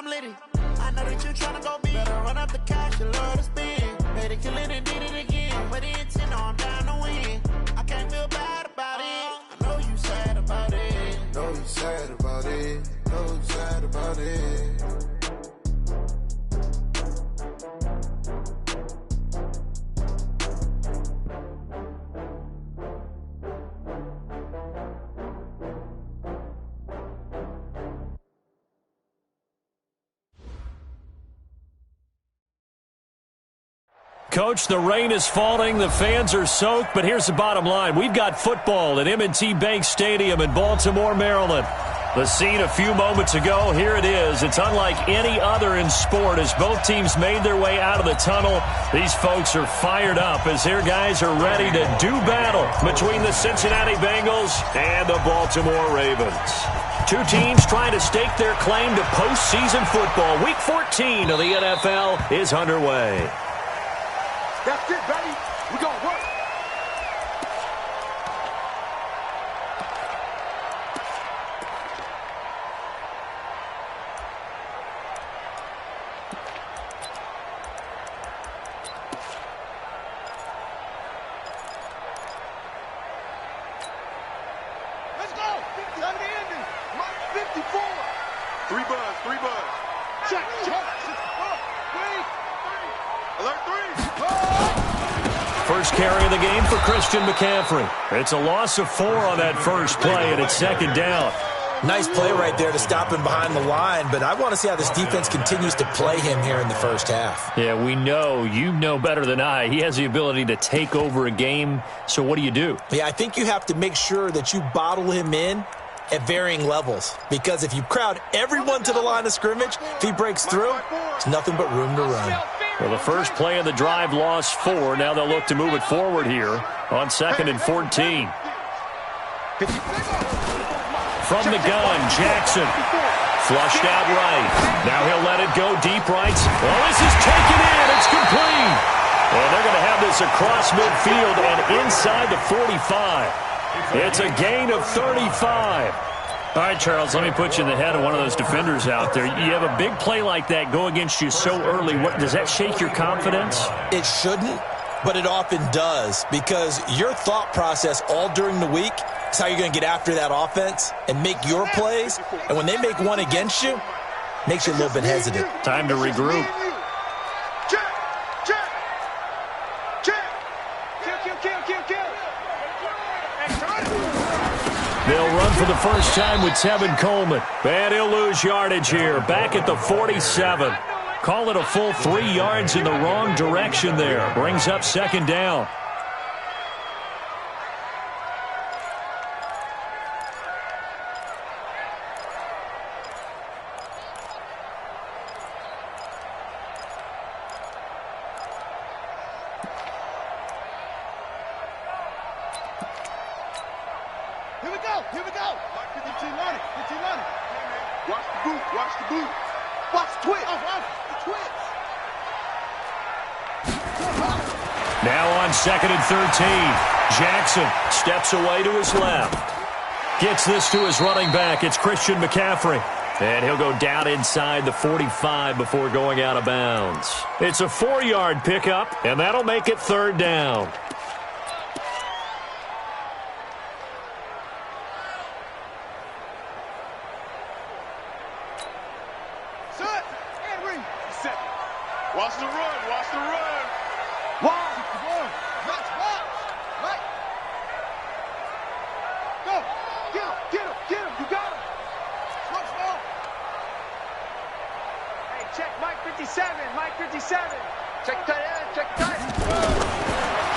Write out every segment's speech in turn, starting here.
I'm litty. I know that you tryna go big. Better run up the cash, you love to spend. Better kill it and did it again. But the intent on down to win. I can't feel bad about it. I know you sad about it. Know you sad about it. Know you sad about it. Coach, the rain is falling, the fans are soaked, but here's the bottom line. We've got football at M&T Bank Stadium in Baltimore, Maryland. The scene a few moments ago, here it is. It's unlike any other in sport as both teams made their way out of the tunnel. These folks are fired up as their guys are ready to do battle between the Cincinnati Bengals and the Baltimore Ravens. Two teams trying to stake their claim to postseason football. Week 14 of the NFL is underway. That's it, baby. We're going to work. Let's go. Time to end it. Mike 54. Three buzz. Check. Alert three. First carry of the game for Christian McCaffrey. It's a loss of 4 on that first play, and it's second down. Nice play right there to stop him behind the line, but I want to see how this defense continues to play him here in the first half. Yeah, we know. You know better than I. He has the ability to take over a game, so what do? Yeah, I think you have to make sure that you bottle him in at varying levels, because if you crowd everyone to the line of scrimmage, if he breaks through, there's nothing but room to run. Well, the first play of the drive lost 4. Now they'll look to move it forward here on 2nd and 14. From the gun, Jackson. Flushed out right. Now he'll let it go deep right. Well, this is taken in. It's complete. And they're going to have this across midfield and inside the 45. It's a gain of 35. All right, Charles, let me put you in the head of one of those defenders out there. You have a big play like that go against you so early. Does that shake your confidence? It shouldn't, but it often does, because your thought process all during the week is how you're going to get after that offense and make your plays. And when they make one against you, it makes you a little bit hesitant. Time to regroup. They'll run for the first time with Tevin Coleman. And he'll lose yardage here. Back at the 47. Call it a full 3 yards in the wrong direction there. Brings up second down. Here we go. Watch the boot. Watch the twitch. Now on 2nd and 13. Jackson steps away to his left. Gets this to his running back. It's Christian McCaffrey. And he'll go down inside the 45 before going out of bounds. It's a 4-yard pickup, and that'll make it third down. Watch the run. Watch. Right. Go. Get him. You got him. Slow. Hey, check Mike 57. Check tight end.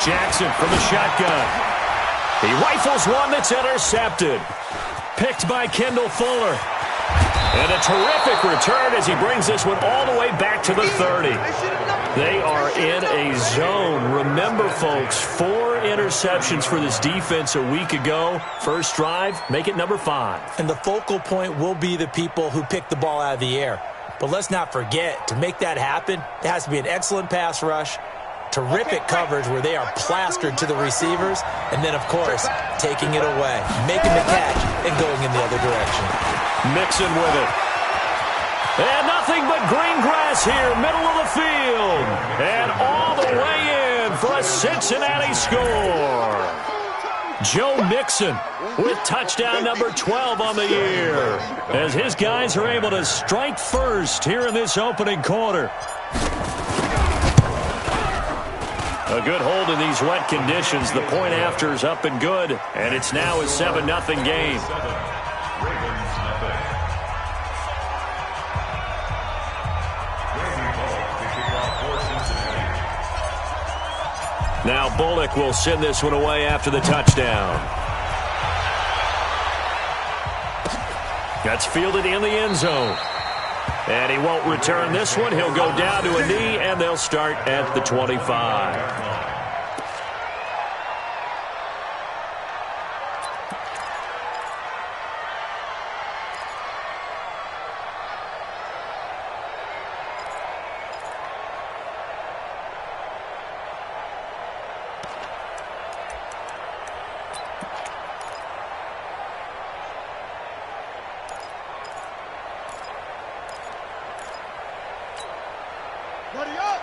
Jackson from the shotgun. He rifles one that's intercepted. Picked by Kendall Fuller. And a terrific return as he brings this one all the way back to the 30. They are in a zone. Remember, folks, 4 interceptions for this defense a week ago. First drive, make it number 5. And the focal point will be the people who pick the ball out of the air. But let's not forget, to make that happen, there has to be an excellent pass rush, terrific coverage where they are plastered to the receivers, and then, of course, taking it away, making the catch, and going in the other direction. Mixon with it. And nothing green grass here, middle of the field. And all the way in for a Cincinnati score. Joe Mixon with touchdown number 12 on the year, as his guys are able to strike first here in this opening quarter. A good hold in these wet conditions. The point after is up and good, and it's now a 7-0 game. Now Bullock will send this one away after the touchdown. That's fielded in the end zone. And he won't return this one. He'll go down to a knee, and they'll start at the 25.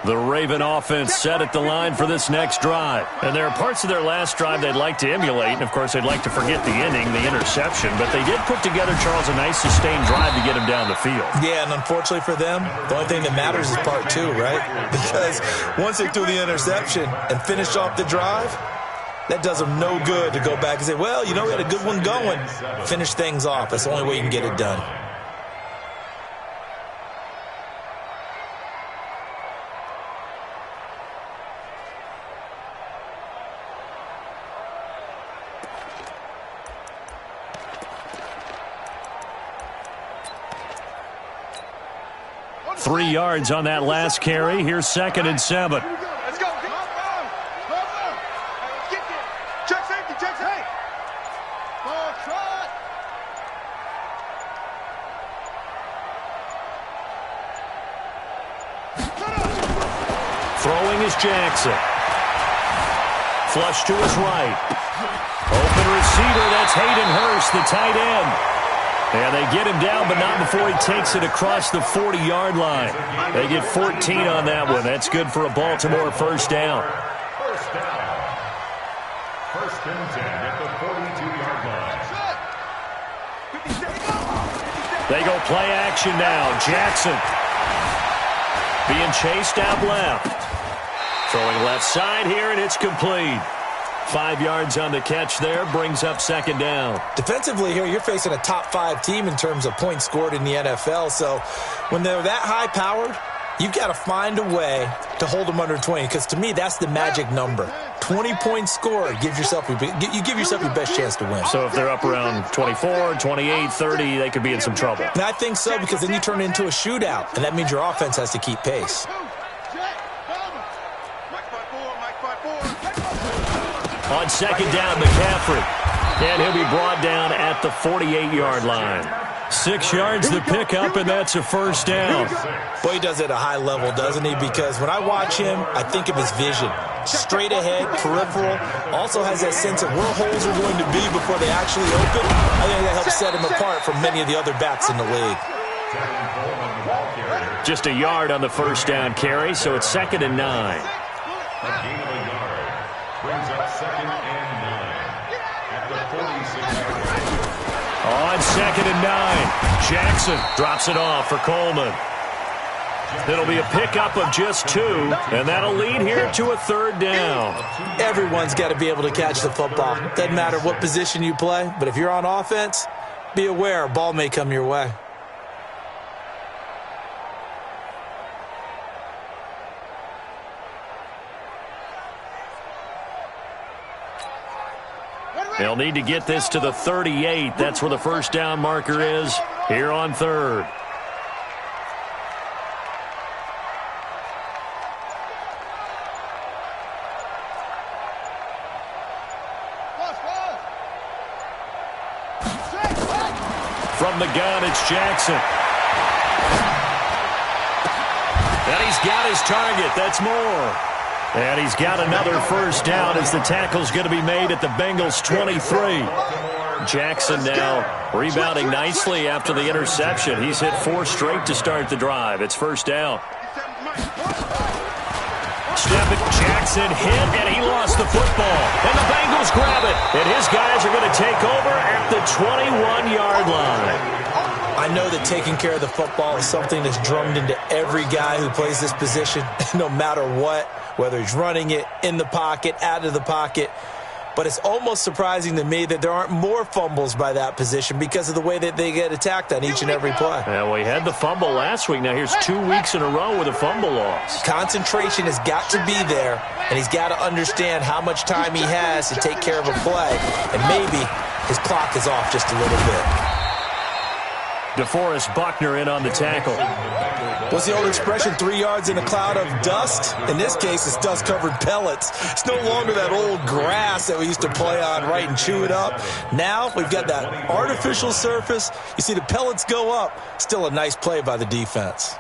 The Raven offense set at the line for this next drive. And there are parts of their last drive they'd like to emulate. And, of course, they'd like to forget the ending, the interception. But they did put together, Charles, a nice sustained drive to get him down the field. Yeah, and unfortunately for them, the only thing that matters is part two, right? Because once they threw the interception and finished off the drive, that does them no good to go back and say, well, you know, we had a good one going. Finish things off. That's the only way you can get it done. Three yards on that last carry. Here's 2nd and 7. Let's go. Check safety. Check safety. Ball trot. Throwing is Jackson. Flush to his right. Open receiver. That's Hayden Hurst, the tight end. And they get him down, but not before he takes it across the 40-yard line. They get 14 on that one. That's good for a Baltimore first down. First down. 1st and 10 at the 42-yard line. They go play action now. Jackson being chased out left. Throwing left side here, and it's complete. 5 yards on the catch there, brings up 2nd down. Defensively here, you're facing a top 5 team in terms of points scored in the NFL. So when they're that high-powered, you've got to find a way to hold them under 20, because to me, that's the magic number. 20 points scored, you give yourself your best chance to win. So if they're up around 24, 28, 30, they could be in some trouble. And I think so, because then you turn it into a shootout, and that means your offense has to keep pace. On 2nd down, McCaffrey. And he'll be brought down at the 48-yard line. 6 yards the pickup, and that's a first down. Boy, he does it at a high level, doesn't he? Because when I watch him, I think of his vision. Straight ahead, peripheral. Also has that sense of where holes are going to be before they actually open. I think that helps set him apart from many of the other backs in the league. Just a yard on the first down carry, so it's 2nd and 9. Brings up 2nd and 9 at the 46-yard line. On 2nd and 9, Jackson drops it off for Coleman. It'll be a pickup of just 2, and that'll lead here to a 3rd down. Everyone's got to be able to catch the football. Doesn't matter what position you play, but if you're on offense, be aware a ball may come your way. They'll need to get this to the 38. That's where the first down marker is here on 3rd. From the gun, it's Jackson. And he's got his target. That's more. And he's got another first down as the tackle's going to be made at the Bengals' 23. Jackson now rebounding nicely after the interception. He's hit 4 straight to start the drive. It's first down. Jackson hit, and he lost the football. And the Bengals grab it. And his guys are going to take over at the 21-yard line. I know that taking care of the football is something that's drummed into every guy who plays this position, no matter what, whether he's running it, in the pocket, out of the pocket. But it's almost surprising to me that there aren't more fumbles by that position because of the way that they get attacked on each and every play. Yeah, we had the fumble last week. Now here's 2 weeks in a row with a fumble loss. Concentration has got to be there, and he's got to understand how much time he has to take care of a play. And maybe his clock is off just a little bit. DeForest Buckner in on the tackle. What's the old expression, 3 yards in a cloud of dust? In this case, it's dust-covered pellets. It's no longer that old grass that we used to play on, right, and chew it up. Now we've got that artificial surface. You see the pellets go up. Still a nice play by the defense.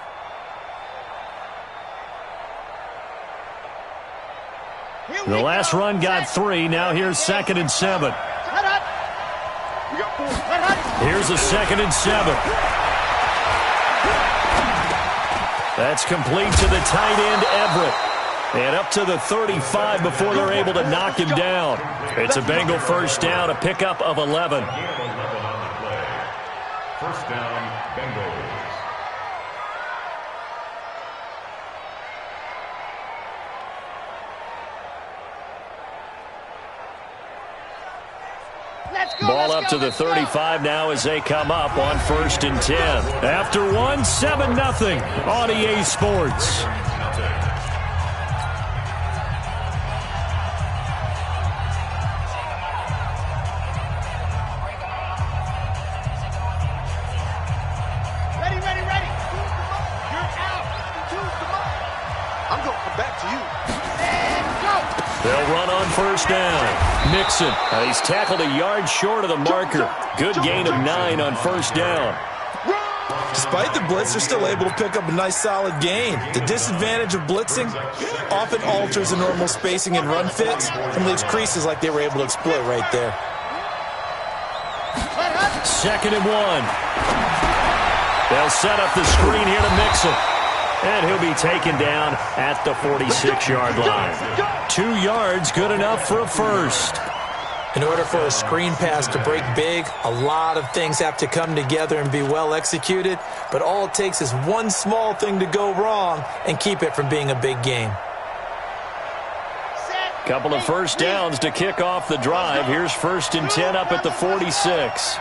The last run got 3. Now here's 2nd and 7. Here's a 2nd and 7. That's complete to the tight end, Everett. And up to the 35 before they're able to knock him down. It's a Bengal first down, a pickup of 11. First down, Bengals. Ball up to the 35 now as they come up on 1st and 10. After 1, 7-0 on EA Sports. Ready. You're out. I'm going to come back to you. And go. They'll run on 1st down. Mixon, he's tackled a yard short of the marker. Good gain of 9 on 1st down. Despite the blitz, they're still able to pick up a nice solid gain. The disadvantage of blitzing often alters the normal spacing and run fits and leaves creases like they were able to exploit right there. 2nd and 1. They'll set up the screen here to Mixon. And he'll be taken down at the 46-yard line. 2 yards, good enough for a first. In order for a screen pass to break big, a lot of things have to come together and be well executed, but all it takes is one small thing to go wrong and keep it from being a big game. Couple of first downs to kick off the drive. Here's 1st and 10 up at the 46.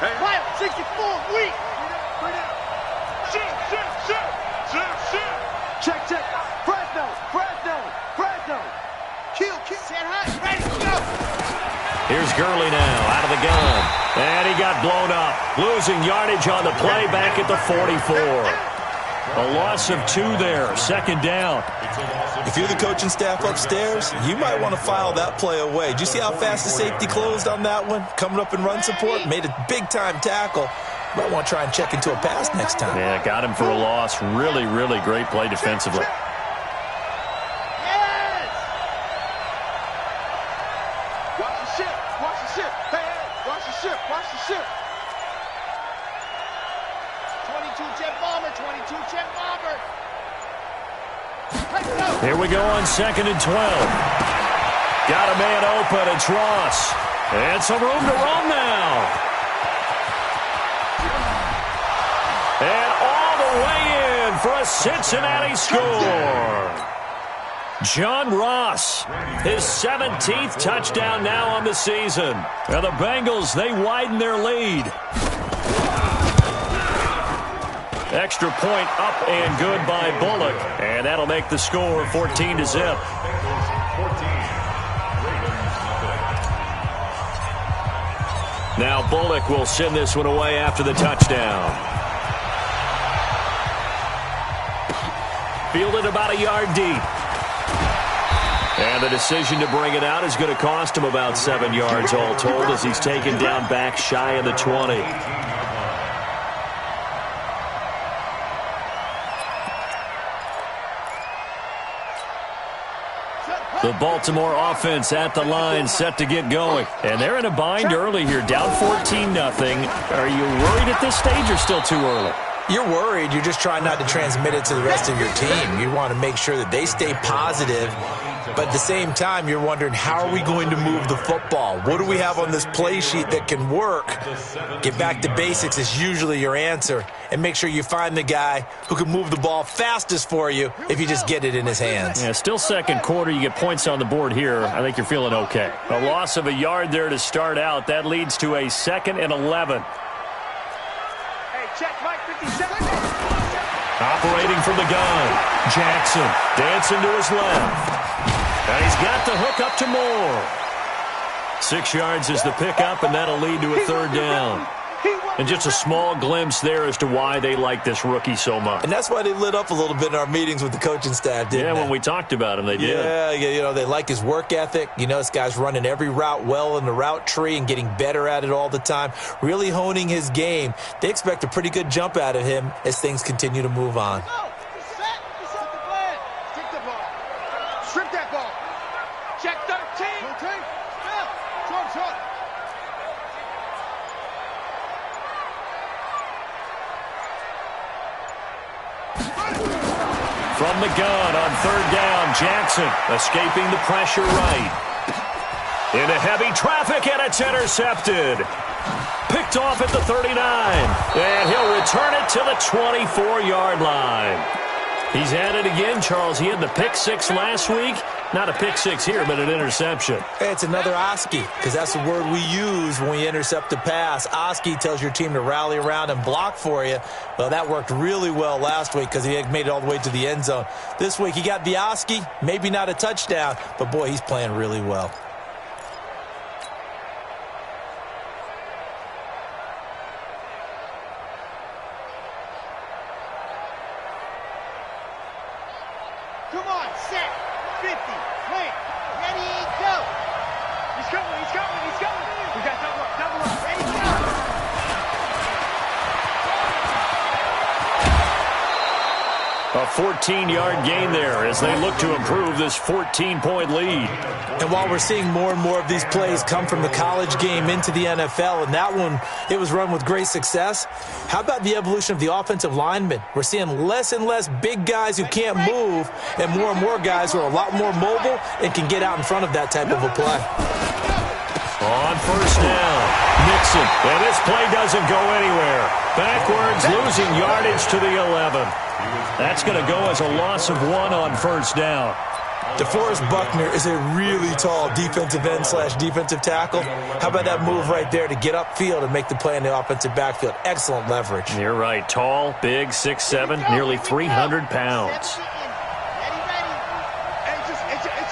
Hey, 64, weak. Check. Fresno. Kill. Set high. Ready, go. Here's Gurley now out of the gun. And he got blown up. Losing yardage on the play back at the 44. A loss of 2 there. 2nd down. If you're the coaching staff upstairs, you might want to file that play away. Did you see how fast the safety closed on that one? Coming up in run support, made a big-time tackle. Might want to try and check into a pass next time. Yeah, got him for a loss. Really, really great play defensively. Yes! Watch the ship. Hey, watch the ship. 22 jet bomber. Let's go. Here we go on 2nd and 12. Got a man open. It's Ross. And some room to run now. And all the way in for a Cincinnati score. John Ross, his 17th touchdown now on the season. And the Bengals, they widen their lead. Extra point up and good by Bullock. And that'll make the score 14-0. Now Bullock will send this one away after the touchdown. Fielded about a yard deep. And the decision to bring it out is going to cost him about 7 yards all told as he's taken down back shy of the 20. The Baltimore offense at the line, set to get going. And they're in a bind early here, down 14-0. Are you worried at this stage or still too early? You're worried. You're just trying not to transmit it to the rest of your team. You want to make sure that they stay positive. But at the same time, you're wondering, how are we going to move the football? What do we have on this play sheet that can work? Get back to basics is usually your answer. And make sure you find the guy who can move the ball fastest for you if you just get it in his hands. Yeah, still second quarter. You get points on the board here. I think you're feeling okay. A loss of a yard there to start out. That leads to a 2nd and 11. Hey, check Mike 57. Operating from the gun. Jackson dancing to his left. And he's got the hook up to Moore. 6 yards is the pickup, and that'll lead to a 3rd down. And just a small glimpse there as to why they like this rookie so much. And that's why they lit up a little bit in our meetings with the coaching staff, didn't they? Yeah, when we talked about him, they did. Yeah, you know, they like his work ethic. You know, this guy's running every route well in the route tree and getting better at it all the time, really honing his game. They expect a pretty good jump out of him as things continue to move on. Strip that ball. Check 13. From the gun on 3rd down, Jackson escaping the pressure right. Into heavy traffic, and it's intercepted. Picked off at the 39. And he'll return it to the 24-yard line. He's at it again, Charles. He had the pick 6 last week. Not a pick 6 here, but an interception. Hey, it's another Oski, because that's the word we use when we intercept a pass. Oski tells your team to rally around and block for you. Well, that worked really well last week because he had made it all the way to the end zone. This week, he got the Oski, maybe not a touchdown, but boy, he's playing really well. Come on, set, 50, wait, ready, go. He's coming. We got double up, ready, go. A 14-yard gain there as they look to improve this 14-point lead. And while we're seeing more and more of these plays come from the college game into the NFL, and that one, it was run with great success, how about the evolution of the offensive linemen? We're seeing less and less big guys who can't move and more guys who are a lot more mobile and can get out in front of that type of a play. On 1st down, Mixon. And this play doesn't go anywhere. Backwards, losing yardage to the 11. That's going to go as a loss of 1 on 1st down. DeForest Buckner is a really tall defensive end / defensive tackle. How about that move right there to get upfield and make the play in the offensive backfield? Excellent leverage. You're right. Tall, big, 6'7", nearly 300 pounds. It's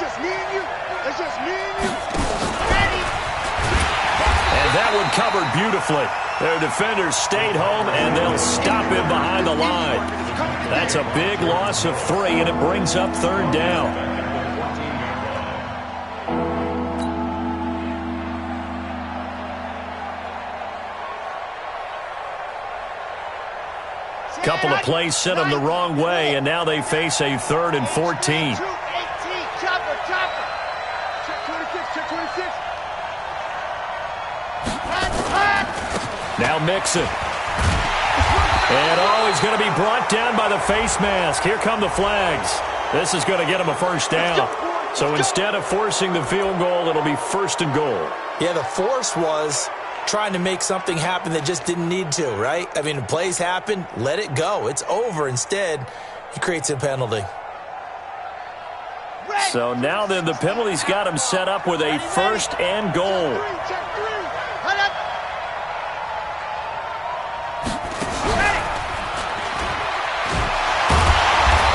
just me and you. It's just me and you. And that one covered beautifully. Their defenders stayed home, and they'll stop him behind the line. That's a big loss of 3, and it brings up 3rd down. Couple of plays sent them the wrong way, and now they face a 3rd and 14. Chopper. Check 26. Now Mixon. And he's going to be brought down by the face mask. Here come the flags. This is going to get him a 1st down. So instead of forcing the field goal, it'll be 1st and goal. Yeah, the force was trying to make something happen that just didn't need to, right? I mean, the plays happen, let it go. It's over. Instead, he creates a penalty. So now then, the penalty's got him set up with a 1st and goal.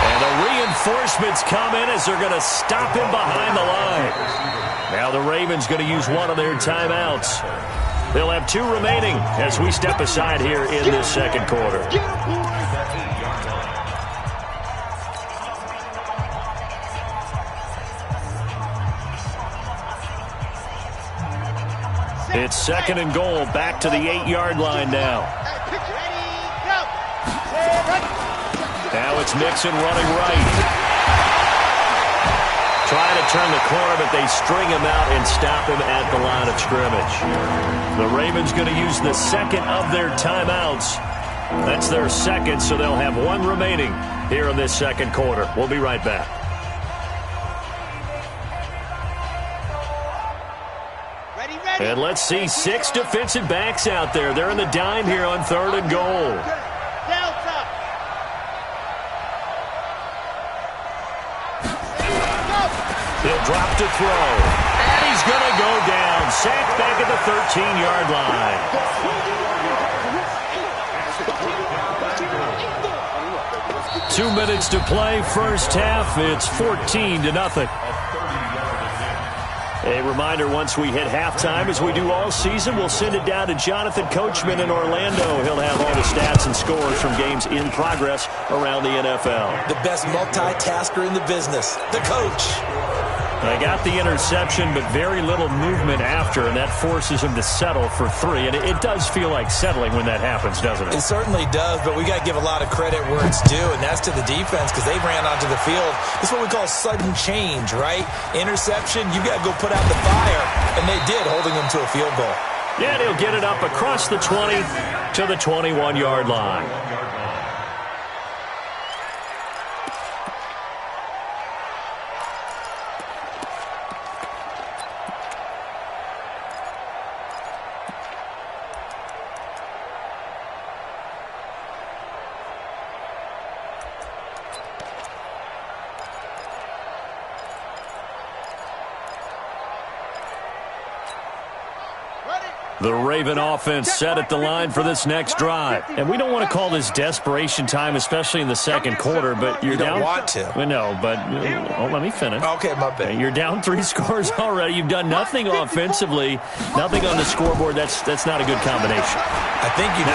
And the reinforcements come in as they're going to stop him behind the line. Now the Ravens going to use one of their timeouts. They'll have 2 remaining as we step aside here in this 2nd quarter. It's 2nd and goal, back to the 8-yard line now. Now it's Mixon running right. Trying to turn the corner, but they string him out and stop him at the line of scrimmage. The Ravens going to use the second of their timeouts. That's their second, so they'll have one remaining here in this second quarter. We'll be right back. Ready. And let's see 6 defensive backs out there. They're in the dime here on 3rd and goal. Delta. He'll drop to throw. And he's going to go down. Sacked back at the 13-yard line. 2 minutes to play, first half. It's 14-0. A reminder, once we hit halftime, as we do all season, we'll send it down to Jonathan Coachman in Orlando. He'll have all the stats and scores from games in progress around the NFL. The best multitasker in the business, the coach. They got the interception, but very little movement after, and that forces him to settle for 3. And it does feel like settling when that happens, doesn't it? It certainly does, but we got to give a lot of credit where it's due, and that's to the defense because they ran onto the field. It's what we call sudden change, right? Interception, you got to go put out the fire, and they did, holding them to a field goal. Yeah, he'll get it up across the 20 to the 21-yard line. The Raven offense set at the line for this next drive. And we don't want to call this desperation time, especially in the second quarter, but you're down. You don't want to. Well, no, but let me finish. Okay, my bad. You're down 3 scores already. You've done nothing offensively, nothing on the scoreboard. That's not a good combination. I think you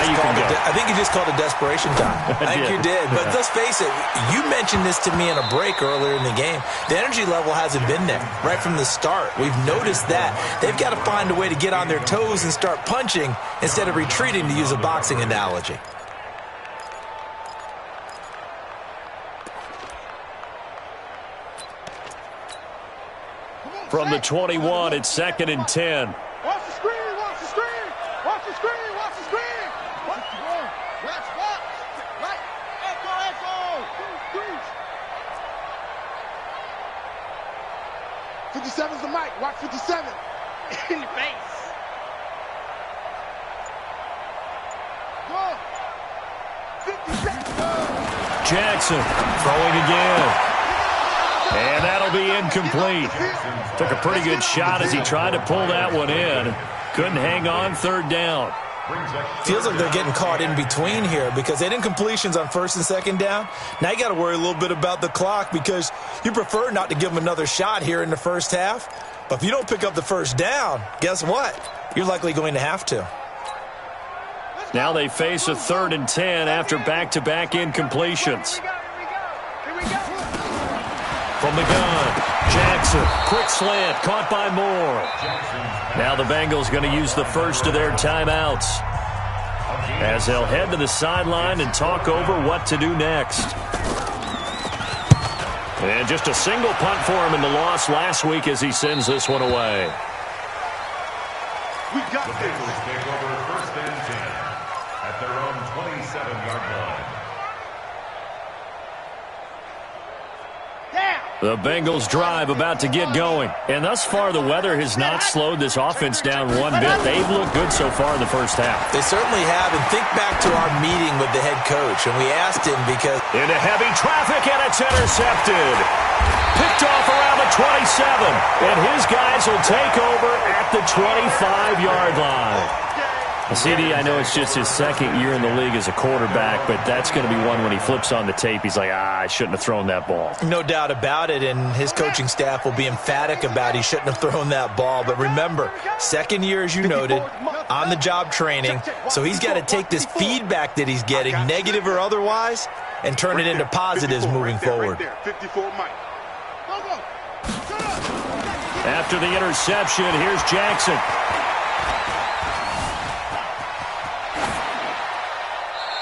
just called it desperation time. I think you did. But let's face it, you mentioned this to me in a break earlier in the game. The energy level hasn't been there right from the start. We've noticed that. They've got to find a way to get on their toes and start punching instead of retreating, to use a boxing analogy. From the 21, it's 2nd and 10. Watch the screen, watch the screen. Watch the screen, watch the screen. Watch the ball. Watch, watch. Right. Echo. 57's the mic. Watch 57. In the face. Go. 57. Jackson throwing again. And that'll be incomplete. Took a pretty good shot as he tried to pull that one in. Couldn't hang on, 3rd down. Feels like they're getting caught in between here because they didn't incompletions on 1st and 2nd down. Now you got to worry a little bit about the clock because you prefer not to give them another shot here in the first half. But if you don't pick up the 1st down, guess what? You're likely going to have to. Now they face a 3rd and 10 after back-to-back incompletions. Here we go. From the gun, Jackson, quick slant, caught by Moore. Now the Bengals going to use the first of their timeouts as they'll head to the sideline and talk over what to do next. And just a single punt for him in the loss last week as he sends this one away. We got The Bengals take over 1st and 10 at their own 27-yard line. The Bengals drive about to get going. And thus far, the weather has not slowed this offense down one bit. They've looked good so far in the first half. They certainly have. And think back to our meeting with the head coach. And we asked him because... Into heavy traffic, and it's intercepted. Picked off around the 27. And his guys will take over at the 25-yard line. CD, I know it's just his 2nd year in the league as a quarterback, but that's going to be one when he flips on the tape, he's like, I shouldn't have thrown that ball. No doubt about it, and his coaching staff will be emphatic about he shouldn't have thrown that ball. But remember, 2nd year, as you noted, on-the-job training, so he's got to take this feedback that he's getting, negative or otherwise, and turn it into positives moving forward. After the interception, here's Jackson.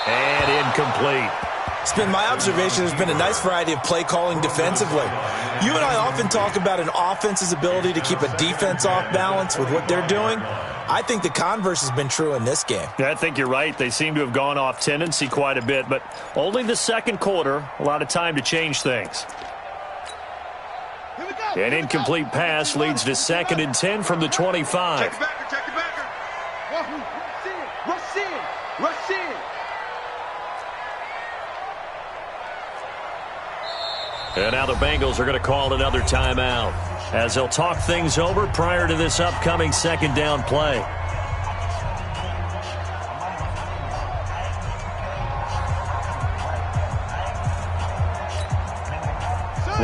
And incomplete. It's been my observation there's been a nice variety of play calling defensively. You and I often talk about an offense's ability to keep a defense off balance with what they're doing. I think the converse has been true in this game. Yeah, I think you're right. They seem to have gone off tendency quite a bit, but only the second quarter, a lot of time to change things. An incomplete pass leads to 2nd and 10 from the 25. Check it back. Rush in. And now the Bengals are going to call another timeout as they'll talk things over prior to this upcoming 2nd down play.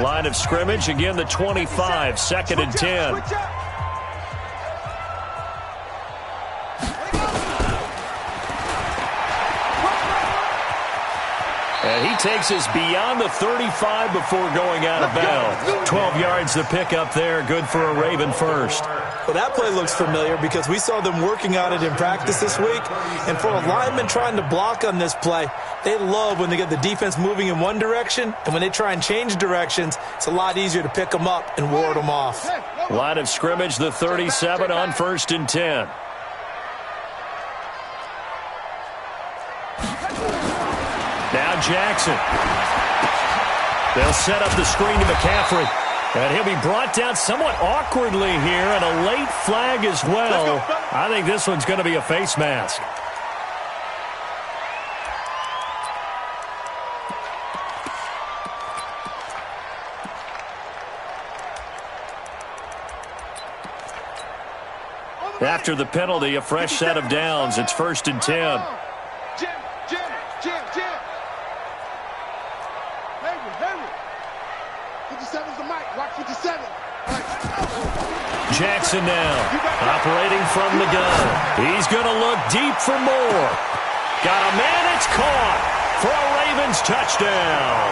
Line of scrimmage, again the 25, 2nd and 10. And he takes us beyond the 35 before going out of bounds. 12 yards to pick up there. Good for a Raven first. Well, that play looks familiar because we saw them working on it in practice this week. And for a lineman trying to block on this play, they love when they get the defense moving in one direction. And when they try and change directions, it's a lot easier to pick them up and ward them off. Line of scrimmage, the 37 on 1st and 10. Now Jackson. They'll set up the screen to McCaffrey. And he'll be brought down somewhat awkwardly here, and a late flag as well. I think this one's going to be a face mask. After the penalty, a fresh set of downs. It's 1st and 10. Jim. Hurry. 57's the mic. Watch 57. Jackson now, operating from the gun. He's going to look deep for more. Got a man, it's caught for a Ravens touchdown.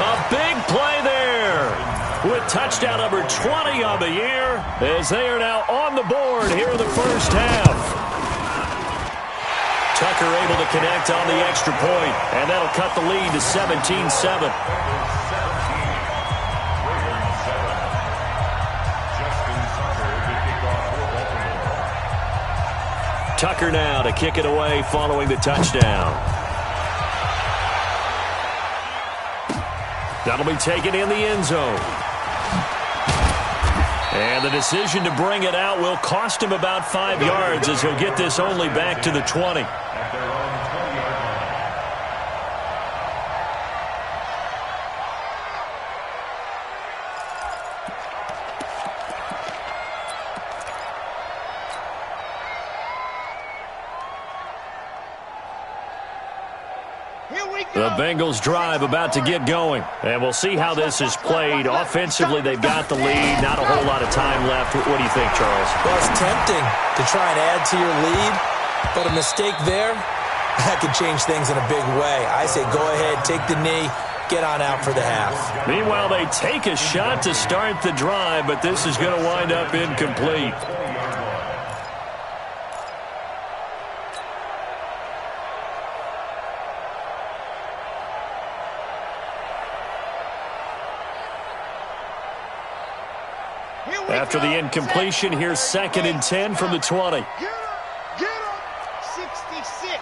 A big play there with touchdown number 20 on the year as they are now on the board here in the first half. Tucker able to connect on the extra point, and that'll cut the lead to 17-7. Tucker now to kick it away following the touchdown. That'll be taken in the end zone. And the decision to bring it out will cost him about 5 yards as he'll get this only back to the 20. The Bengals drive about to get going, and we'll see how this is played. Offensively, they've got the lead. Not a whole lot of time left. What do you think, Charles? Well, it's tempting to try and add to your lead, but a mistake there, that could change things in a big way. I say go ahead, take the knee, get on out for the half. Meanwhile, they take a shot to start the drive, but this is going to wind up incomplete. After the incompletion, here's 2nd and 10 from the 20. Get him. 66.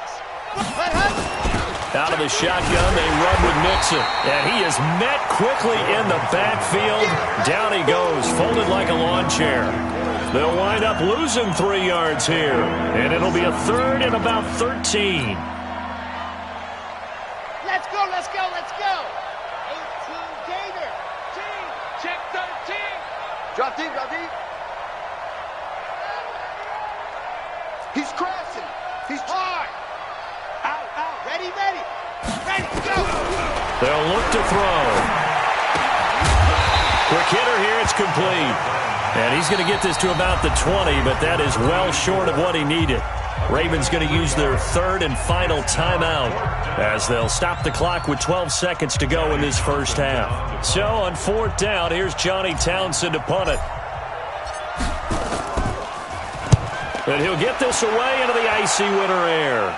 Out of the shotgun, they run with Mixon. And he is met quickly in the backfield. Down he goes, folded like a lawn chair. They'll wind up losing 3 yards here. And it'll be a 3rd and about 13. Let's go. 18 Gator. Check 13. Drop deep. He's crashing. He's hard. Out. Ready, go. They'll look to throw. Quick hitter here, it's complete. And he's going to get this to about the 20, but that is well short of what he needed. Ravens going to use their 3rd and final timeout as they'll stop the clock with 12 seconds to go in this first half. So on 4th down, here's Johnny Townsend to punt it. And he'll get this away into the icy winter air.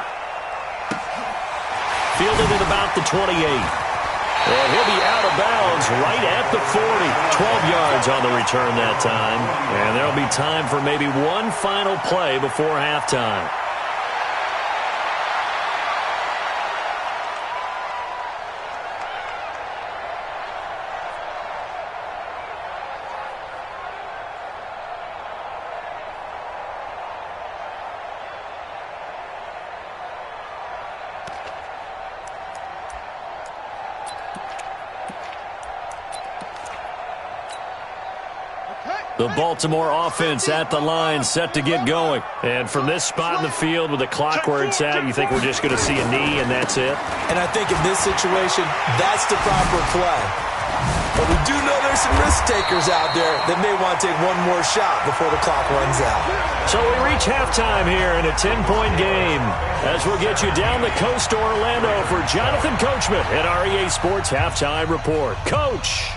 Fielded at about the 28. And he'll be out of bounds right at the 40. 12 yards on the return that time. And there'll be time for maybe one final play before halftime. The Baltimore offense at the line, set to get going. And from this spot in the field with the clock where it's at, you think we're just going to see a knee and that's it? And I think in this situation, that's the proper play. But we do know there's some risk takers out there that may want to take one more shot before the clock runs out. So we reach halftime here in a 10-point game as we'll get you down the coast to Orlando for Jonathan Coachman at our EA Sports Halftime Report. Coach!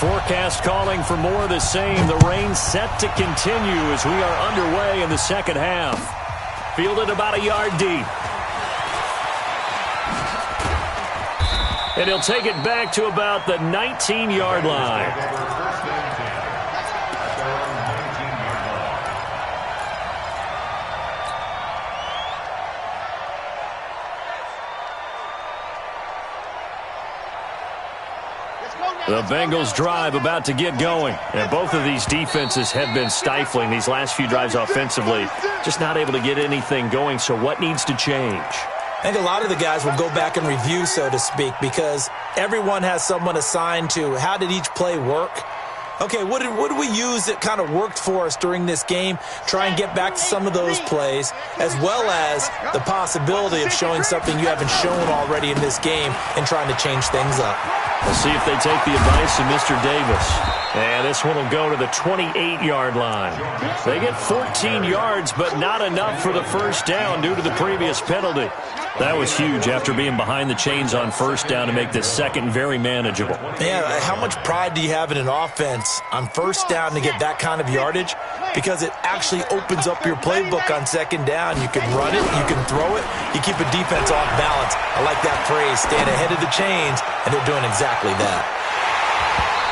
Forecast calling for more of the same. The rain set to continue as we are underway in the second half. Fielded about a yard deep. And he'll take it back to about the 19-yard line. The Bengals drive about to get going. And both of these defenses have been stifling these last few drives offensively. Just not able to get anything going, so what needs to change? I think a lot of the guys will go back and review, so to speak, because everyone has someone assigned to how did each play work. Okay, what did we use that kind of worked for us during this game? Try and get back to some of those plays, as well as the possibility of showing something you haven't shown already in this game and trying to change things up. We'll see if they take the advice of Mr. Davis. And this one will go to the 28-yard line. They get 14 yards, but not enough for the first down due to the previous penalty. That was huge after being behind the chains on first down to make this second very manageable. Yeah, how much pride do you have in an offense on first down to get that kind of yardage? Because it actually opens up your playbook on second down. You can run it, you can throw it, you keep a defense off balance. I like that phrase, stand ahead of the chains, and they're doing exactly that.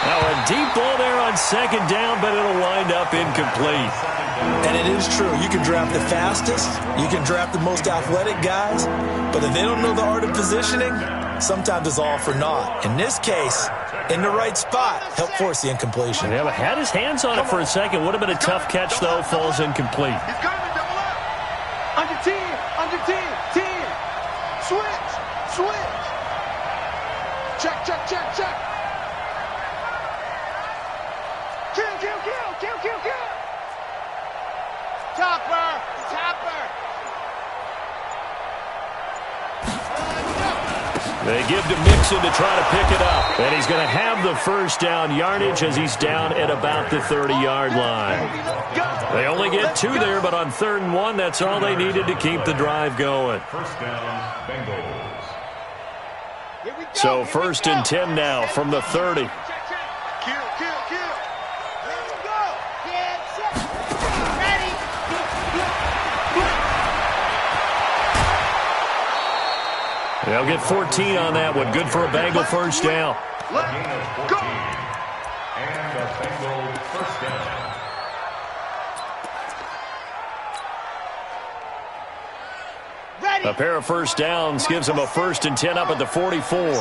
Now a deep ball there on second down, but it'll wind up incomplete. And it is true. You can draft the fastest. You can draft the most athletic guys. But if they don't know the art of positioning, sometimes it's all for naught. In this case, in the right spot, help force the incompletion. Yeah, but had his hands on it for a second. Would have been a tough catch, though. Falls incomplete. He's coming, double up. Under 10, under 10, 10. Switch, switch. Check, check, check, check. Kill, kill, kill, kill, kill, kill. Topper, topper. They give to Mixon to try to pick it up. And he's going to have the first down yardage as he's down at about the 30-yard line. They only get 2 there, but on 3rd and 1, that's all they needed to keep the drive going. First down, Bengals. So 1st and 10 now from the 30. Kill, kill, kill. Let's go. Get set. Ready. They'll get 14 on that one. Good for a Bengal first down. Let's go. And a Bengal first down. A pair of first downs gives them a 1st and 10 up at the 44. 61.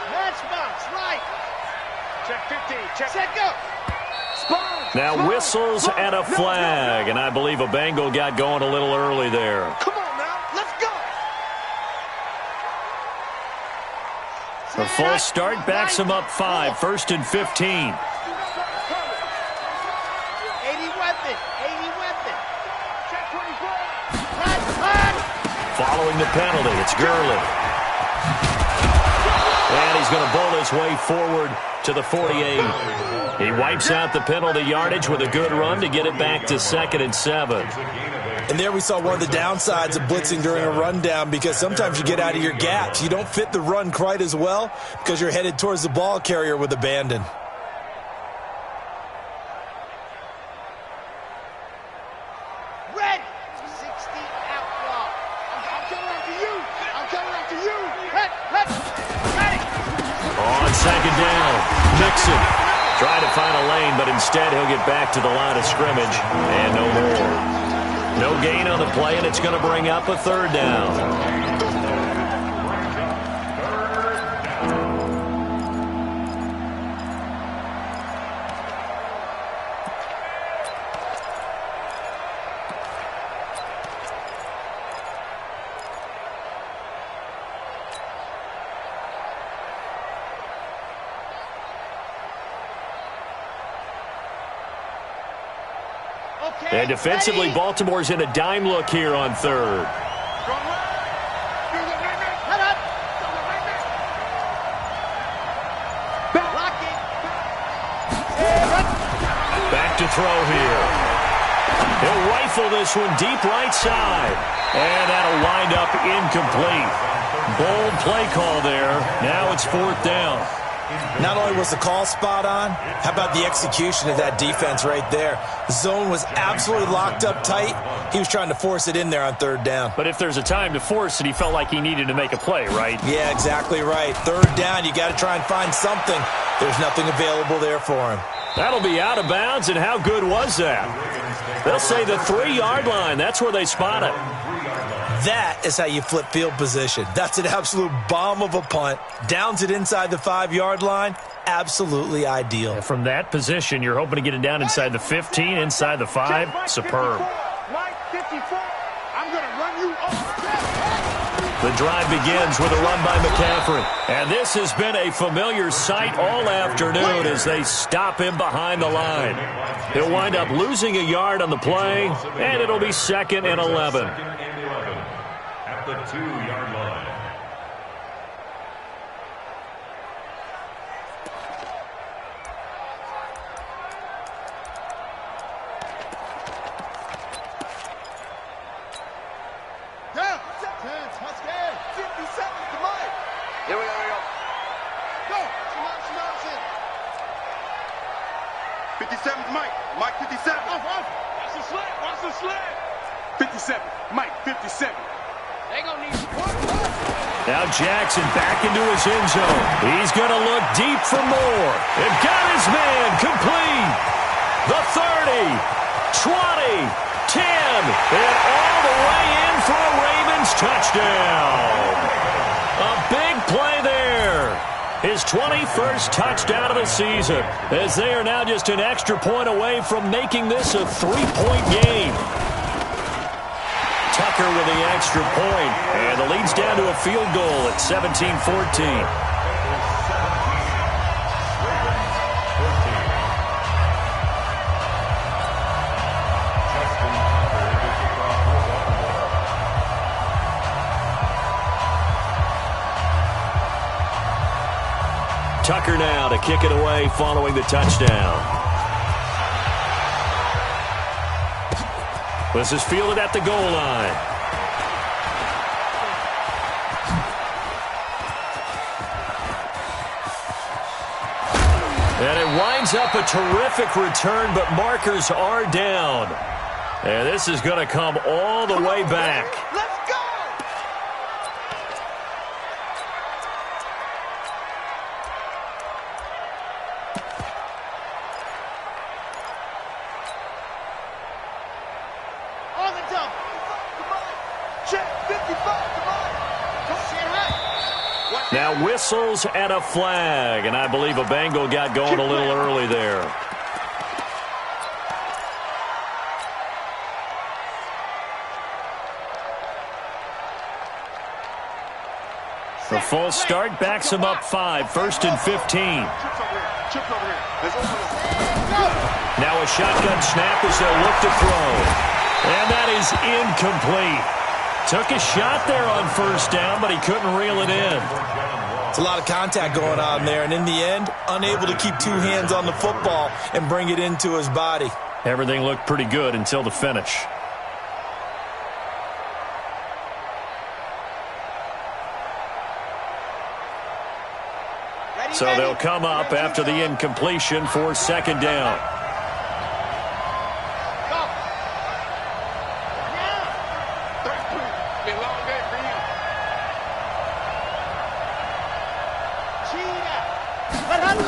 Matchbox, right. Check 15. Check. Set, go. Now whistles and a flag. And I believe a Bengal got going a little early there. Come on now. Let's go. The false start backs him up 5. 1st and 15. 80 weapon. 80 weapon. Check 24. Following the penalty, it's Gurley. And he's going to bowl his way forward to the 48. He wipes out the penalty yardage with a good run to get it back to 2nd and 7. And there we saw one of the downsides of blitzing during a rundown, because sometimes you get out of your gaps. You don't fit the run quite as well because you're headed towards the ball carrier with abandon. Trying to find a lane, but instead he'll get back to the line of scrimmage and no more. No gain on the play, and it's going to bring up a third down. And defensively, Baltimore's in a dime look here on third. Back to throw here. He'll rifle this one deep right side. And that'll wind up incomplete. Bold play call there. Now it's fourth down. Not only was the call spot on, how about the execution of that defense right there? The zone was absolutely locked up tight. He was trying to force it in there on third down. But if there's a time to force it, he felt like he needed to make a play, right? Yeah, exactly right. Third down, you got to try and find something. There's nothing available there for him. That'll be out of bounds, and how good was that? They'll say the 3-yard line. That's where they spot it. That is how you flip field position. That's an absolute bomb of a punt. Downs it inside the 5-yard line. Absolutely ideal. And from that position, you're hoping to get it down inside the 15, inside the 5. Superb. I'm going to run you off. The drive begins with a run by McCaffrey. And this has been a familiar sight all afternoon as they stop him behind the line. He'll wind up losing a yard on the play, and it'll be 2nd and 11. At the 2-yard line. Down. 10, touchdown. 57 to Mike. Here we go. Go. 57 to Mike. Mike 57. Off. Watch the sled. Watch the sled. 57. Mike 57. They gonna need support. Now Jackson back into his end zone. He's going to look deep for more. And got his man complete. The 30, 20, 10, and all the way in for a Ravens touchdown. A big play there. His 21st touchdown of the season, as they are now just an extra point away from making this a 3-point game. Tucker with the extra point, and the lead's down to a field goal at 17-14. Tucker now to kick it away following the touchdown. This is fielded at the goal line. And it winds up a terrific return, but markers are down. And this is going to come all the way back. Let's go! On the dump. Check 55. Come on. Now whistles and a flag, and I believe a Bengal got going a little early there. The false start backs him up 5, 1st and 15. Now a shotgun snap as they'll look to throw. And that is incomplete. Took a shot there on 1st down, but he couldn't reel it in. It's a lot of contact going on there, and in the end, unable to keep 2 hands on the football and bring it into his body. Everything looked pretty good until the finish. So they'll come up after the incompletion for 2nd down.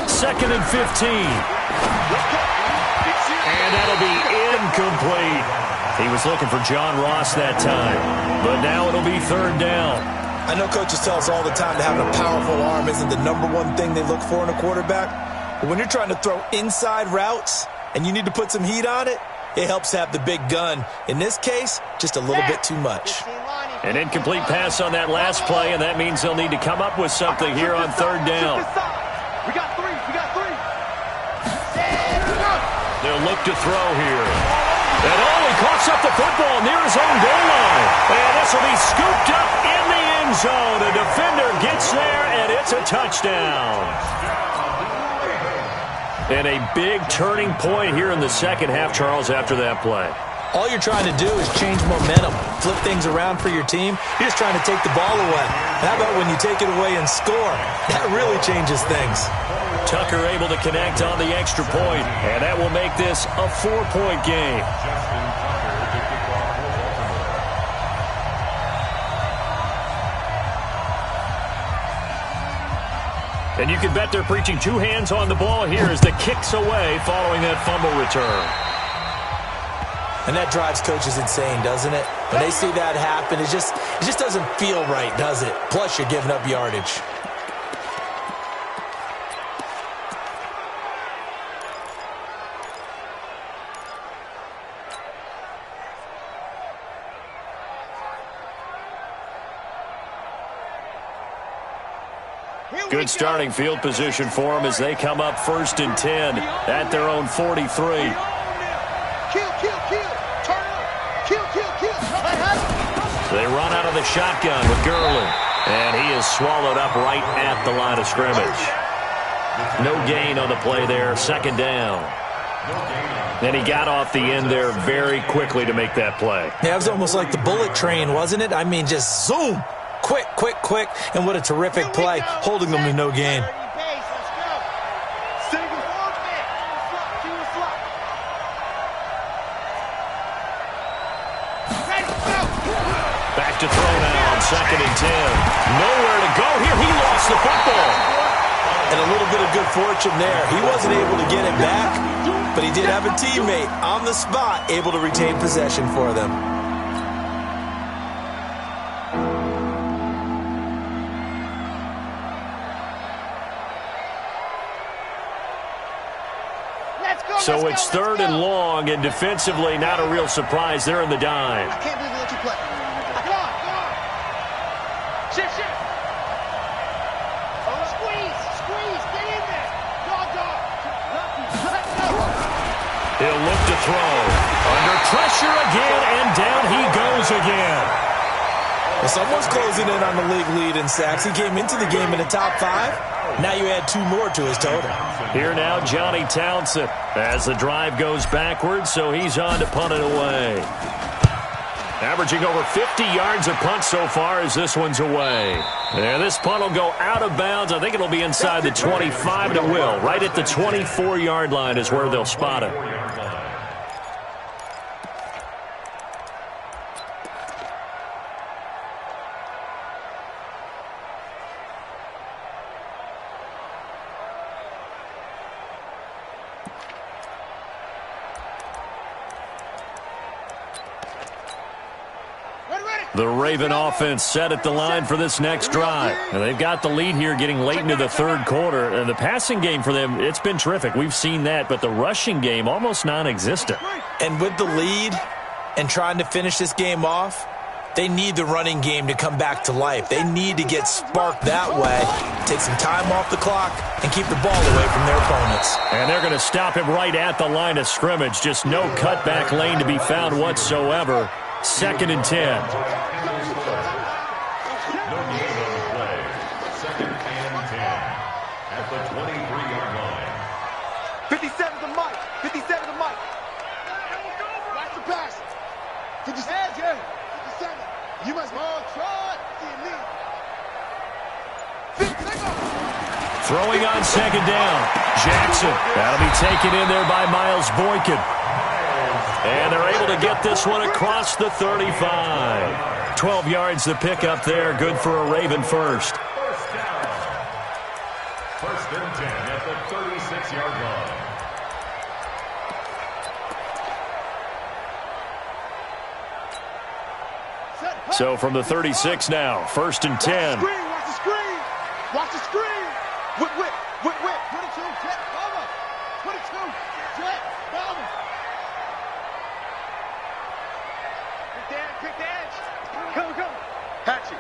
Second and 15. He was looking for John Ross that time, but now it'll be third down. I know coaches tell us all the time that having a powerful arm isn't the #1 thing they look for in a quarterback. But when you're trying to throw inside routes and you need to put some heat on it, it helps have the big gun. In this case, just a little bit too much. An incomplete pass on that last play, and that means they'll need to come up with something here on third down. We got three. They'll look to throw here. And he coughs up the football near his own goal line. And this will be scooped up in the end zone. A defender gets there, and it's a touchdown. And a big turning point here in the second half, Charles, after that play. All you're trying to do is change momentum, flip things around for your team. You're just trying to take the ball away. How about when you take it away and score? That really changes things. Tucker able to connect on the extra point, and that will make this a 4-point game. And you can bet they're preaching two hands on the ball here as the kick's away following that fumble return. And that drives coaches insane, doesn't it? When they see that happen, it just doesn't feel right, does it? Plus, you're giving up yardage. Good starting field position for them as they come up 1st and 10 at their own 43. They run out of the shotgun with Gurley, and he is swallowed up right at the line of scrimmage. No gain on the play there, 2nd down. And he got off the end there very quickly to make that play. Yeah, it was almost like the bullet train, wasn't it? I mean, just zoom. Quick, quick, quick, and what a terrific play, holding them to no gain. Back to throw now on 2nd and 10. Nowhere to go here. He lost the football. And a little bit of good fortune there. He wasn't able to get it back, but he did have a teammate on the spot able to retain possession for them. So it's 3rd and long, and defensively, not a real surprise. They're in the dime. I can't believe we let you play. Come on. Shift. Squeeze. Get in there. Dog. Let's go. He'll look to throw. Under pressure again, and down he goes again. Well, someone's closing in on the league lead in sacks. He came into the game in the top 5. Now you add 2 more to his total. Here now, Johnny Townsend, as the drive goes backwards, so he's on to punt it away. Averaging over 50 yards a punt so far as this one's away. And this punt will go out of bounds. I think it'll be inside the 25, and it will. Right at the 24-yard line is where they'll spot it. The Raven offense set at the line for this next drive. And they've got the lead here getting late into the 3rd quarter. And the passing game for them, it's been terrific. We've seen that, but the rushing game almost non-existent. And with the lead and trying to finish this game off, they need the running game to come back to life. They need to get sparked that way, take some time off the clock, and keep the ball away from their opponents. And they're going to stop him right at the line of scrimmage. Just no cutback lane to be found whatsoever. 2nd and 10. No gain on the play. 2nd and 10 at the 23-yard line. 57 to Mike. Watch the pass. 57. You must all try. Throwing on 2nd down. Jackson. That'll be taken in there by Miles Boykin. And they're able to get this one across the 35. 12 yards to pick up there. Good for a Raven first. 1st and 10 at the 36-yard line. So from the 36 now, 1st and 10. Watch the screen. Watch the screen. Whip. 22, jet, Bama. 22, jet, Bama. Pick the edge. Come. Hatchet.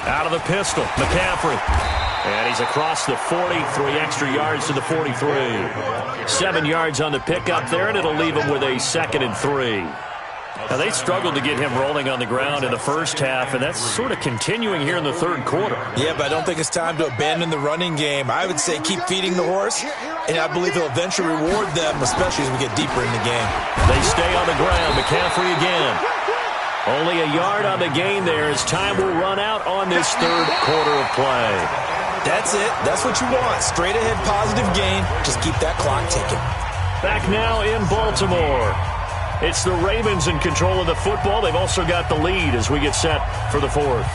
Out of the pistol, McCaffrey. And he's across the 40, 3 extra yards to the 43. 7 yards on the pickup there, and it'll leave him with a 2nd and 3. Now, they struggled to get him rolling on the ground in the first half, and that's sort of continuing here in the third quarter. Yeah, but I don't think it's time to abandon the running game. I would say keep feeding the horse, and I believe he'll eventually reward them, especially as we get deeper in the game. They stay on the ground. McCaffrey again. Only a yard on the gain there as time will run out on this third quarter of play. That's it. That's what you want. Straight ahead positive gain. Just keep that clock ticking. Back now in Baltimore. It's the Ravens in control of the football. They've also got the lead as we get set for the fourth.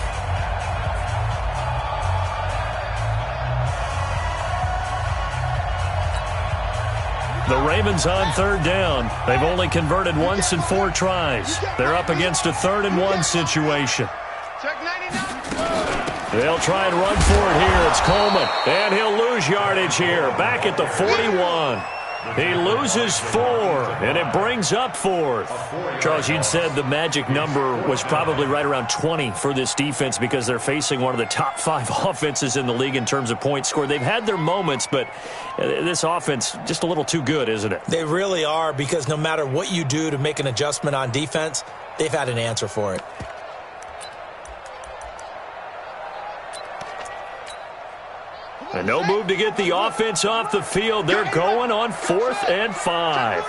The Ravens on 3rd down. They've only converted once in 4 tries. They're up against a 3rd and 1 situation. Check 99. They'll try and run for it here. It's Coleman, and he'll lose yardage here. Back at the 41. He loses 4, and it brings up 4th. Charles, you'd said the magic number was probably right around 20 for this defense because they're facing one of the top 5 offenses in the league in terms of points scored. They've had their moments, but this offense just a little too good, isn't it? They really are, because no matter what you do to make an adjustment on defense, they've had an answer for it. And no move to get the offense off the field. They're going on 4th and 5.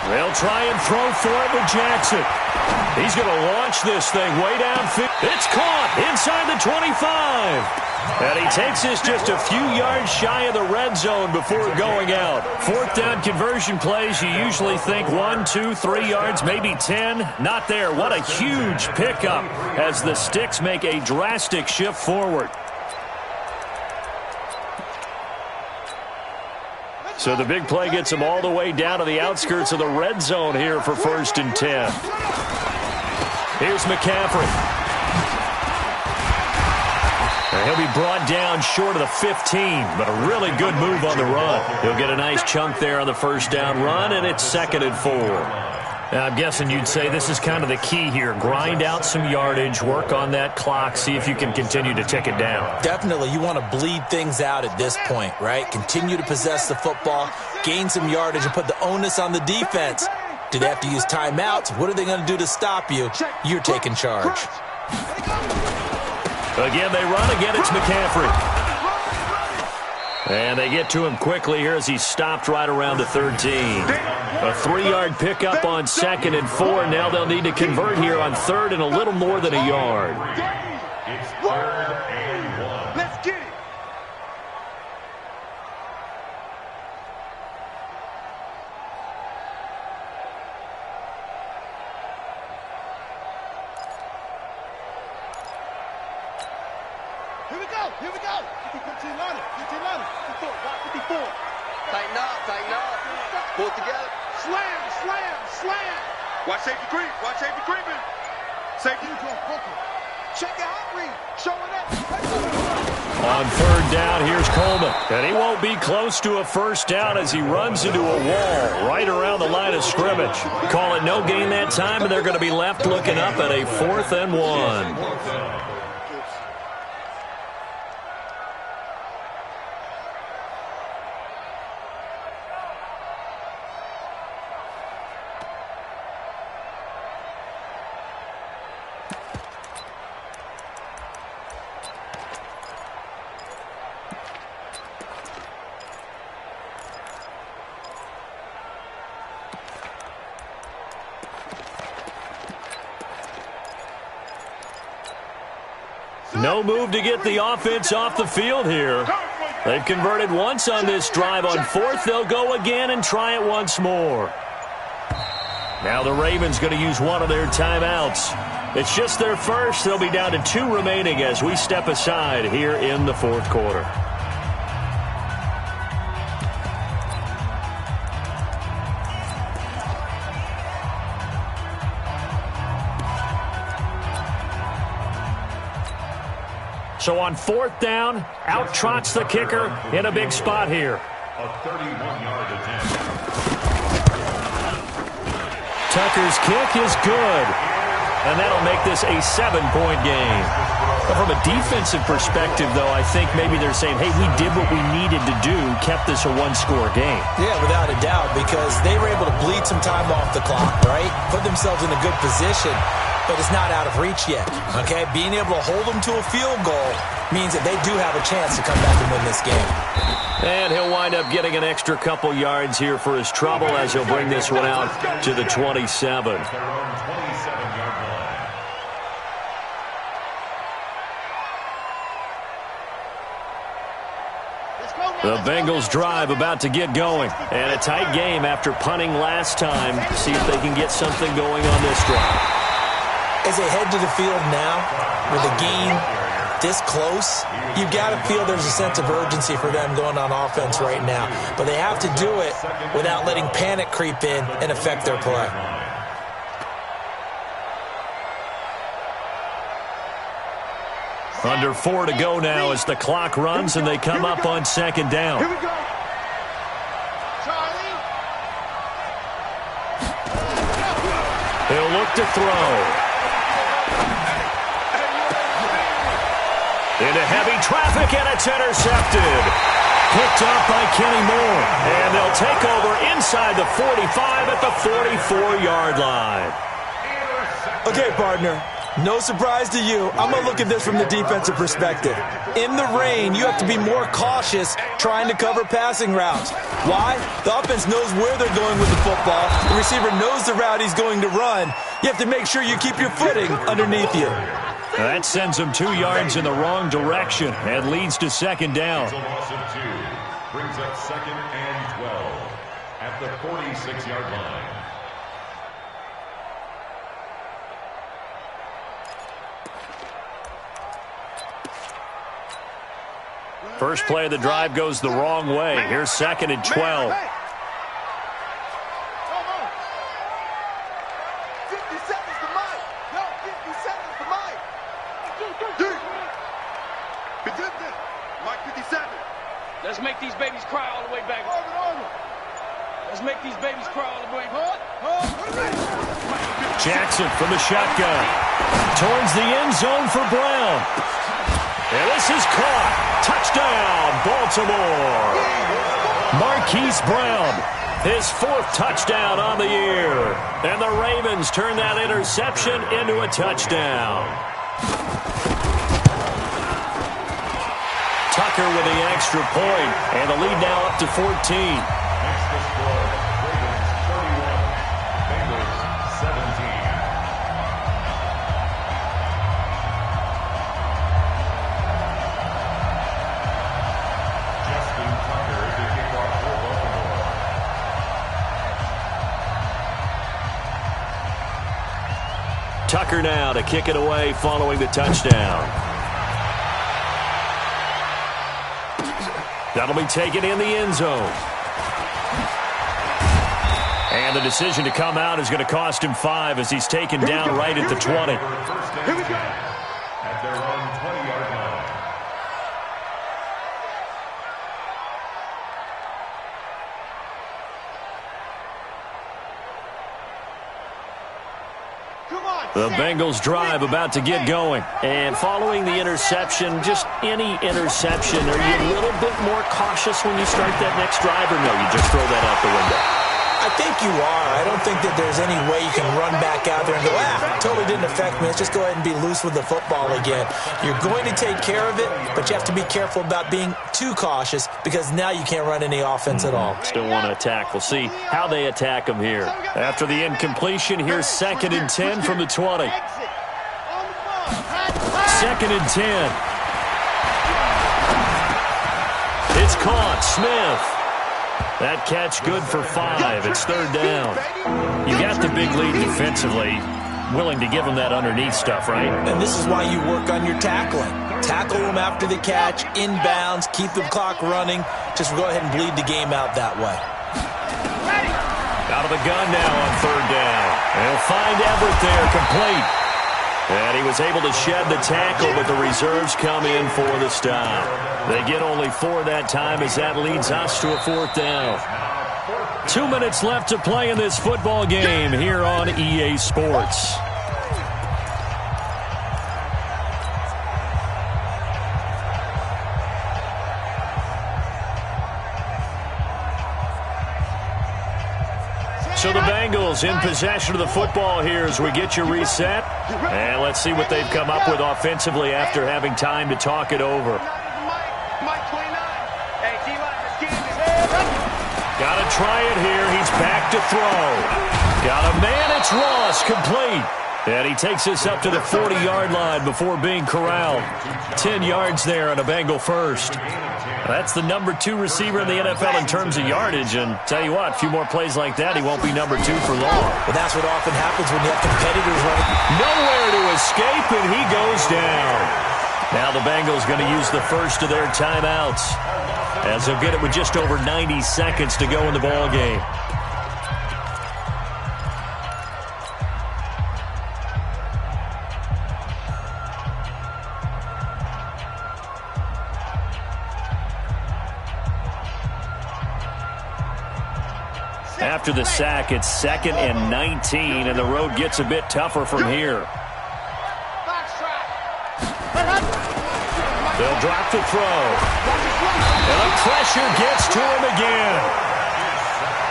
They'll try and throw for it with Jackson. He's going to launch this thing way downfield. It's caught inside the 25. And he takes this just a few yards shy of the red zone before going out. 4th down conversion plays, you usually think 1, 2, 3 yards, maybe 10. Not there. What a huge pickup as the Sticks make a drastic shift forward. So the big play gets them all the way down to the outskirts of the red zone here for 1st and 10. Here's McCaffrey. He'll be brought down short of the 15, but a really good move on the run. He'll get a nice chunk there on the 1st down run, and it's 2nd and 4. Now, I'm guessing you'd say this is kind of the key here. Grind out some yardage, work on that clock, see if you can continue to tick it down. Definitely. You want to bleed things out at this point, right? Continue to possess the football, gain some yardage, and put the onus on the defense. Do they have to use timeouts? What are they going to do to stop you? You're taking charge. Again, they run. Again, it's McCaffrey. And they get to him quickly here as he's stopped right around the 13. A 3-yard pickup on 2nd and 4. Now they'll need to convert here on 3rd and a little more than a yard. It's 3rd and 1. Let's get it. Here we go. 15 line. 54. Tighten up. Pull it together. Slam. Watch safety creeping. Safety. Check out read. Showing up. On 3rd down, here's Coleman. And he won't be close to a 1st down as he runs into a wall right around the line of scrimmage. Call it no gain that time, and they're going to be left looking up at a 4th and 1. No move to get the offense off the field here. They've converted once on this drive. On 4th, they'll go again and try it once more. Now the Ravens going to use one of their timeouts. It's just their first. They'll be down to 2 remaining as we step aside here in the 4th quarter. So on 4th down, out trots the kicker in a big spot here. A 31-yard attempt. Tucker's kick is good. And that'll make this a 7-point game. But from a defensive perspective, though, I think maybe they're saying, hey, we did what we needed to do, kept this a one-score game. Yeah, without a doubt, because they were able to bleed some time off the clock, right? Put themselves in a good position, but it's not out of reach yet, okay? Being able to hold them to a field goal means that they do have a chance to come back and win this game. And he'll wind up getting an extra couple yards here for his trouble as he'll bring this one out to the 27. Their own 27-yard line. The Bengals drive about to get going. And a tight game after punting last time. See if they can get something going on this drive. As they head to the field now, with the game this close, you've got to feel there's a sense of urgency for them going on offense right now. But they have to do it without letting panic creep in and affect their play. Under 4 to go now as the clock runs and they come up on 2nd down. Here we go. Charlie. He'll look to throw. Into heavy traffic, and it's intercepted. Picked up by Kenny Moore. And they'll take over inside the 45 at the 44-yard line. Okay, partner. No surprise to you. I'm going to look at this from the defensive perspective. In the rain, you have to be more cautious trying to cover passing routes. Why? The offense knows where they're going with the football. The receiver knows the route he's going to run. You have to make sure you keep your footing underneath you. That sends him 2 yards in the wrong direction and leads to 2nd down. It's a loss of 2. Brings up 2nd and 12 at the 46-yard line. First play of the drive goes the wrong way. Here's 2nd and 12. 50 seconds to Mike. No, 50 seconds to Mike. Mike 57. Let's make these babies cry all the way back. Let's make these babies cry all the way back. Jackson from the shotgun. Towards the end zone for Brown. And this is caught. Touchdown, Baltimore. Marquise Brown, his 4th touchdown on the year. And the Ravens turn that interception into a touchdown. Tucker with the extra point, and the lead now up to 14. Makes the score Ravens 31, Bengals 17. Tucker now to kick it away following the touchdown. That'll be taken in the end zone. And the decision to come out is going to cost him 5 as he's taken down right at the 20. Here we go. At their own 20-yard line. The Bengals drive about to get going. And following the interception, just any interception, are you a little bit more cautious when you start that next drive, or no, you just throw that out the window? I think you are. I don't think that there's any way you can run back out there and go, totally didn't affect me. Let's just go ahead and be loose with the football again. You're going to take care of it, but you have to be careful about being too cautious because now you can't run any offense at all. Still want to attack. We'll see how they attack them here. After the incompletion, here's 2nd and 10 from the 20. 2nd and 10. It's caught. Smith. That catch good for 5. It's 3rd down. You got the big lead defensively. Willing to give them that underneath stuff, right? And this is why you work on your tackling. Tackle them after the catch, inbounds, keep the clock running. Just go ahead and bleed the game out that way. Out of the gun now on 3rd down. They'll find Everett there, complete. And he was able to shed the tackle, but the reserves come in for the stop. They get only 4 that time as that leads us to a 4th down. 2 minutes left to play in this football game here on EA Sports. So the Bengals in possession of the football here as we get you reset. And let's see what they've come up with offensively after having time to talk it over. Got to try it here. He's back to throw. Got a man. It's Ross, complete. And he takes us up to the 40-yard line before being corralled. 10 yards there on a Bengal first. That's the number 2 receiver in the NFL in terms of yardage. And tell you what, a few more plays like that, he won't be number 2 for long. Well, that's what often happens when you have competitors running. Nowhere to escape, and he goes down. Now the Bengals going to use the first of their timeouts, as they'll get it with just over 90 seconds to go in the ball game. After the sack, it's 2nd and 19, and the road gets a bit tougher from here. They'll drop the throw. And the pressure gets to him again.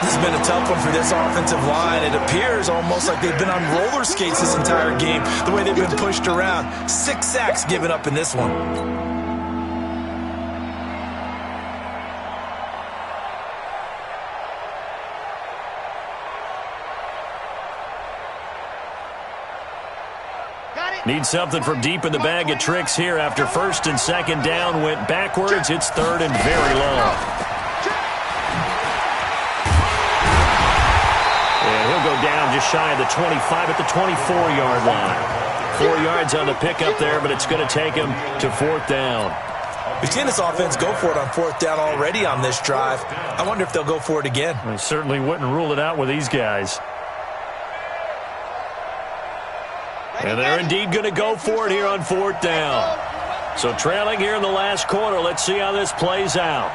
This has been a tough one for this offensive line. It appears almost like they've been on roller skates this entire game, the way they've been pushed around. 6 sacks given up in this one. Need something from deep in the bag of tricks here after 1st and 2nd down went backwards. It's 3rd and very long. And he'll go down just shy of the 25 at the 24-yard line. 4 yards on the pickup there, but it's going to take him to 4th down. We've seen this offense go for it on 4th down already on this drive. I wonder if they'll go for it again. I certainly wouldn't rule it out with these guys. And they're indeed going to go for it here on 4th down. So trailing here in the last quarter. Let's see how this plays out.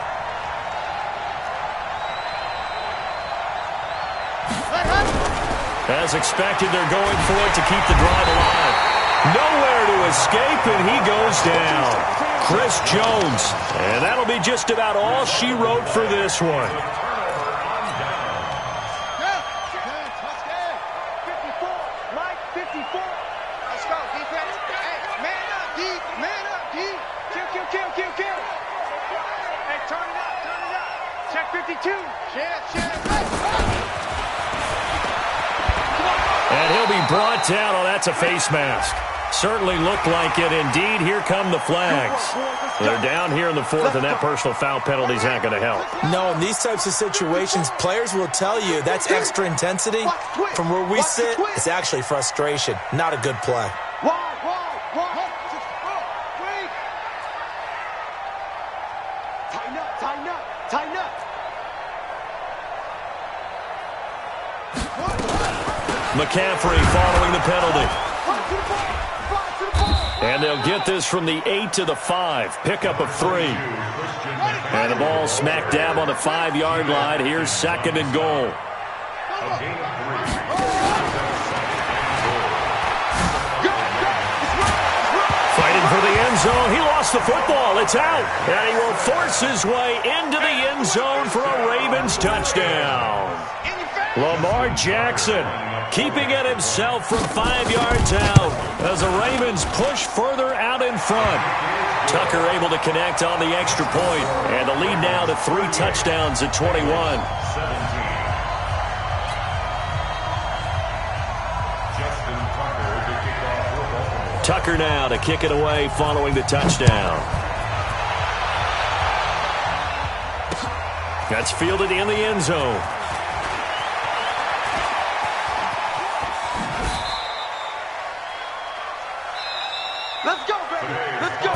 As expected, they're going for it to keep the drive alive. Nowhere to escape, and he goes down. Chris Jones. And that'll be just about all she wrote for this one. And he'll be brought down. Oh, that's a face mask. Certainly looked like it. Indeed, here come the flags. They're down here in the 4th, and that personal foul penalty is not going to help. No, in these types of situations, players will tell you that's extra intensity. From where we sit, it's actually frustration. Not a good play. Tighten up. McCaffrey following the penalty. And they'll get this from the 8 to the 5. Pickup of 3. And the ball smack dab on the 5-yard line. Here's 2nd and goal. Fighting for the end zone. He lost the football. It's out. And he will force his way into the end zone for a Ravens touchdown. Lamar Jackson keeping it himself from 5 yards out as the Ravens push further out in front. Tucker able to connect on the extra point, and the lead now to 3 touchdowns at 21. Tucker now to kick it away following the touchdown. That's fielded in the end zone. Let's go, baby. Let's go.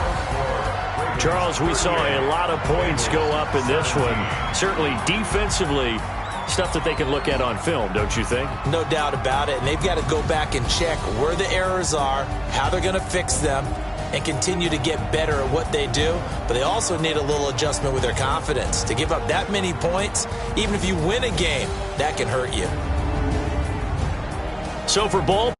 Charles, we saw a lot of points go up in this one. Certainly defensively, stuff that they can look at on film, don't you think? No doubt about it. And they've got to go back and check where the errors are, how they're going to fix them, and continue to get better at what they do. But they also need a little adjustment with their confidence. To give up that many points, even if you win a game, that can hurt you. So for ball